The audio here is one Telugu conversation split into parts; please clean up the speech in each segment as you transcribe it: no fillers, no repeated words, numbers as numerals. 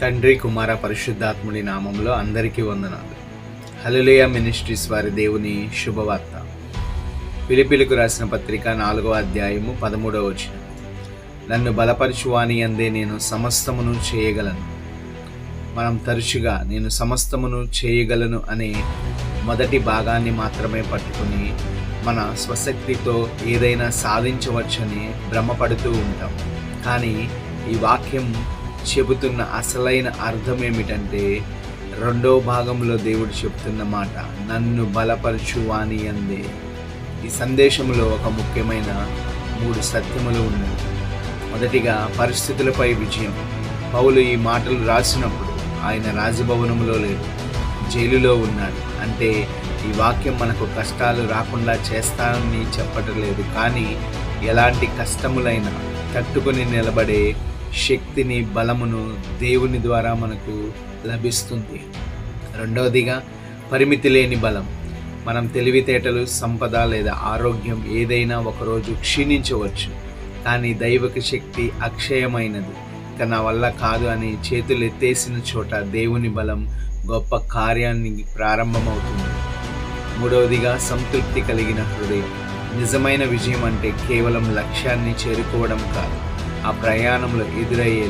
తండ్రి కుమార పరిశుద్ధాత్ముడి నామంలో అందరికీ వందనాలు. హల్లెలూయా మినిస్ట్రీస్ వారి దేవుని శుభవార్త. ఫిలిప్పీలకు రాసిన పత్రిక 4వ అధ్యాయము 13వ వచనం. నన్ను బలపరచువాని యందే నేను సమస్తమును చేయగలను. మనం తరచుగా నేను సమస్తమును చేయగలను అనే మొదటి భాగాన్ని మాత్రమే పట్టుకుని మన స్వశక్తితో ఏదైనా సాధించవచ్చని భ్రమపడుతూ ఉంటాం. కానీ ఈ వాక్యం చెబుతున్న అసలైన అర్థం ఏమిటంటే, రెండో భాగంలో దేవుడు చెప్తున్న మాట, నన్ను బలపరచువాని యందే. ఈ సందేశంలో ఒక ముఖ్యమైన 3 సత్యములు ఉన్నాయి. మొదటిగా, పరిస్థితులపై విజయం. పౌలు ఈ మాటలు రాసినప్పుడు ఆయన రాజభవనంలో లేడు, జైలులో ఉన్నాడు. అంటే ఈ వాక్యం మనకు కష్టాలు రాకుండా చేస్తానని చెప్పటం లేదు, కానీ ఎలాంటి కష్టములైనా తట్టుకొని నిలబడే శక్తిని, బలమును దేవుని ద్వారా మనకు లభిస్తుంది. రెండవదిగా, పరిమితి లేని బలం. మనం తెలివితేటలు, సంపద లేదా ఆరోగ్యం ఏదైనా ఒకరోజు క్షీణించవచ్చు, కానీ దైవిక శక్తి అక్షయమైనది. ఇక నా వల్ల కాదు అని చేతులు ఎత్తేసిన చోట దేవుని బలం గొప్ప కార్యాన్ని ప్రారంభమవుతుంది. మూడవదిగా, సంతృప్తి కలిగిన హృదయం. నిజమైన విజయం అంటే కేవలం లక్ష్యాన్ని చేరుకోవడం కాదు, ఆ ప్రయాణంలో ఎదురయ్యే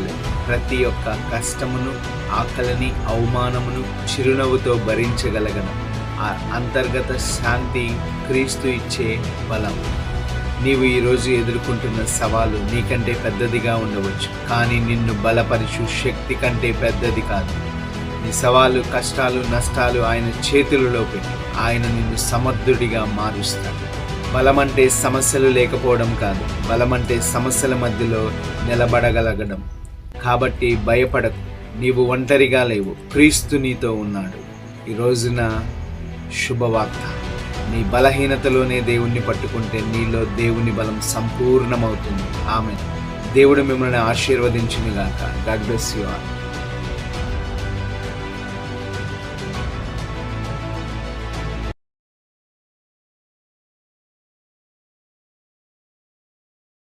ప్రతి ఒక్క కష్టమును, ఆకలిని, అవమానమును చిరునవ్వుతో భరించగలగడం. ఆ అంతర్గత శాంతి క్రీస్తు ఇచ్చే బలం. నీవు ఈరోజు ఎదుర్కొంటున్న సవాలు నీకంటే పెద్దదిగా ఉండవచ్చు, కానీ నిన్ను బలపరచు శక్తి కంటే పెద్దది కాదు. నీ సవాలు, కష్టాలు, నష్టాలు ఆయన చేతులలో పెట్టి ఆయన నిన్ను సమర్థుడిగా మారుస్తాడు. బలమంటే సమస్యలు లేకపోవడం కాదు, బలమంటే సమస్యల మధ్యలో నిలబడగలగడం. కాబట్టి భయపడకు, నీవు ఒంటరిగా లేవు, క్రీస్తు నీతో ఉన్నాడు. ఈ రోజున శుభవార్త, నీ బలహీనతలోనే దేవుణ్ణి పట్టుకుంటే నీలో దేవుని బలం సంపూర్ణమవుతుంది. ఆమేన్. దేవుడు మిమ్మల్ని ఆశీర్వదించునుగాక. God bless you all.